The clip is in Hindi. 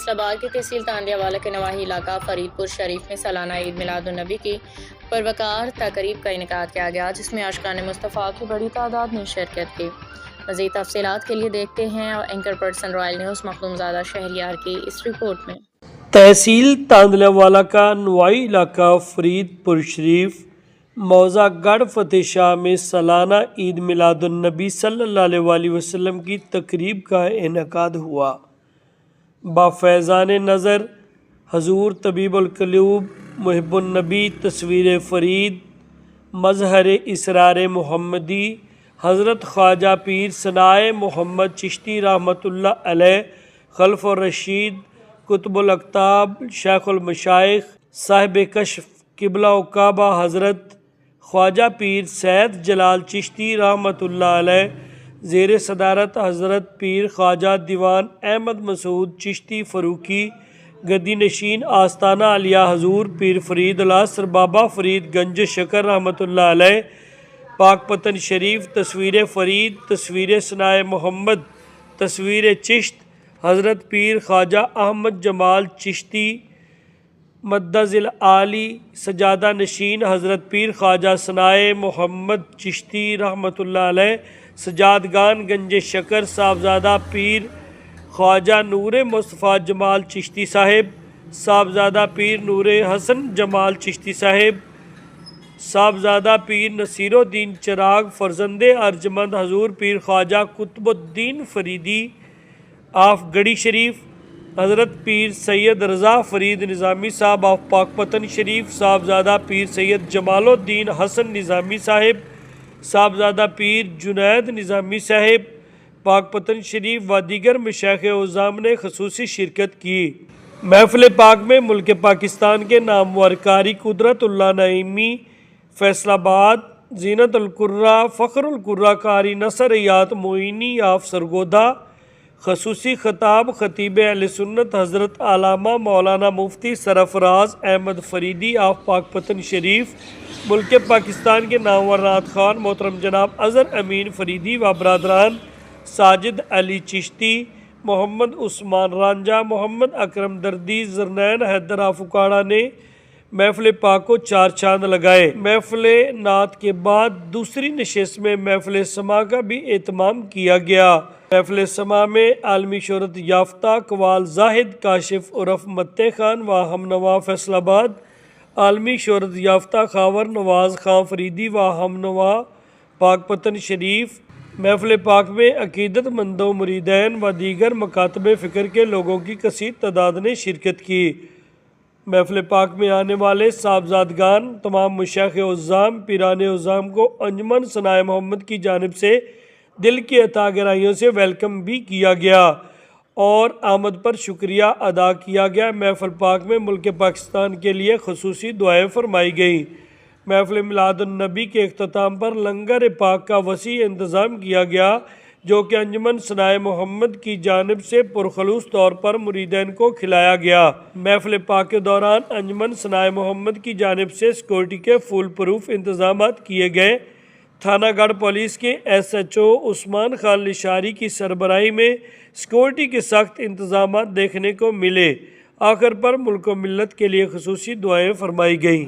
फैसलाबाद की तहसील तांदियावाला के नवाही इलाका फरीदपुर शरीफ में सालाना ईद मिलादुन्नबी की परवकार तकरीब का इनेकाद किया गया, जिसमें आशिकान मुस्तफ़ा की बड़ी तादाद ने शिरकत की। मज़ीद तफसीलात के लिए देखते हैं anchor person royal news Makhdoomzada Shahriyar की इस रिपोर्ट में। तहसील तांदलावाला का नवाही इलाका फरीदपुर शरीफ मौज़ा गढ़ फतेह शाह में सालाना ईद मिलादुन्नबी सल्लल्लाहु अलैहि वसल्लम की तकरीब का इनेकाद हुआ। बाफैज़ान नज़र हजूर तबीबुल क़ुलूब मुहिब्बुन-नबी तस्वीर फ़रीद मज़हर इसरार मोहम्मदी हज़रत ख्वाजा पीर सनाए मोहम्मद चिश्ती रहमतुल्लाह अलैह खल्फ़ुर रशीद कुतुबुल अक़ताब शेखुल मशाइख साहिब कश्फ क़िबला व काबा हज़रत ख्वाजा पीर सैयद जलाल चिश्ती रहमतुल्लाह अलैह ज़ेर सदारत हज़रत पीर ख्वाजा दीवान अहमद मसूद चिश्ती फ़रूकी गद्दी नशीन आस्ताना आलिया हजूर पीर फ़रीद अल-असर बाबा फ़रीद गंज शकर रहमतुल्लाह अलैह पाकपतन शरीफ तस्वीर फ़रीद तस्वीर सनाए मोहम्मद तस्वीर चिश्त हज़रत पीर ख्वाजा अहमद जमाल चिश्ती मद्दज़िल आली सजादा नशीन हज़रत पीर ख्वाजा सनाए मोहम्मद चिश्ती रहमतुल्लाह अलैह सजादगान गंज शकर साहबजादा पीर ख्वाजा नूर मुस्तफ़ा जमाल चिश्ती साहिब साहबजादा पीर नूर हसन जमाल चिश्ती साहिब साहबजादा पीर नसीरुद्दीन चिराग फ़र्जंदे अर्जमंद हजूर पीर ख्वाजा कुतुबुद्दीन फ़रीदी आफ गढ़ी शरीफ हज़रत पीर सैयद रज़ा फ़रीद निज़ामी साहब आफ पाकपतन शरीफ साहबजादा पीर सैयद जमालुद्दीन हसन निज़ामी साहिब साहबजादा पीर जुनैद निज़ामी साहिब पाकपतन शरीफ व दीगर मशाइख़ उज़्ज़ाम ने ख़ुसूसी शिरकत की। महफ़िल पाक में मुल्क पाकिस्तान के नामवर कारी कुदरतुल्लाह नईमी फैसलाबाद ज़ीनतुल कुर्रा फ़ख्रुल कुर्रा कारी नसरियात मोइनी आफ सरगोदा ख़ुसूसी खताब ख़तीब अहले सुन्नत हज़रत अल्लामा मौलाना मुफ्ती सरफराज अहमद फ़रीदी आफ पाकपतन शरीफ मुल्क पाकिस्तान के नामवर नात खान मोहतरम जनाब अज़हर अमीन फ़रीदी व बरादरान साजिद अली चिश्ती मोहम्मद उस्मान रांझा मोहम्मद अकरम दर्दी ज़रनैन हैदर आफ उकाड़ा ने महफ़िल पाक को चार चांद लगाए। महफ़िल नात के बाद दूसरी नशिस्त में महफ़िल समा का भी एहतमाम किया गया। महफ़िल समा में आलमी शोहरत याफ्ता कवाल जाहिद काशिफ उर्फ मत्ते खान व हमनवा फैसलाबाद आलमी शोहरत याफ्ता खावर नवाज़ खां फ़रीदी व हमनवा पाकपतन शरीफ महफ़िल पाक में अक़ीदतमंदों मुरीदैन व दीगर मकातब फ़िक्र के लोगों की कसीर तादाद ने शिरकत की। महफ़िल पाक में आने वाले साहबजादगान तमाम मशाइख़ उज़्ज़ाम पीरान उज़्ज़ाम को अंजुमन सनाए मोहम्मद की जानिब से दिल की अता गहराइयों से वेलकम भी किया गया और आमद पर शुक्रिया अदा किया गया। महफ़िल पाक में मुल्क पाकिस्तान के लिए ख़ुसूसी दुआएँ फरमाई गई। महफ़िल मिलादुन्नबी के इख्तिताम पर लंगर पाक का वसी इंतज़ाम किया गया, जो कि अंजुमन सनाए मोहम्मद की जानिब से पुरखलूस तौर पर मुरीदैन को खिलाया गया। महफ़िल पाक के दौरान अंजुमन सनाए मोहम्मद की जानिब से सिक्योरिटी के फुल प्रूफ इंतजाम किए गए। थानागढ़ पुलिस के SHO उस्मान खान लिशारी की सरबराही में सिक्योरिटी के सख्त इंतजाम देखने को मिले। आखिर पर मुल्क व मिल्लत के लिए ख़ुसूसी दुआएँ फरमाई गईं।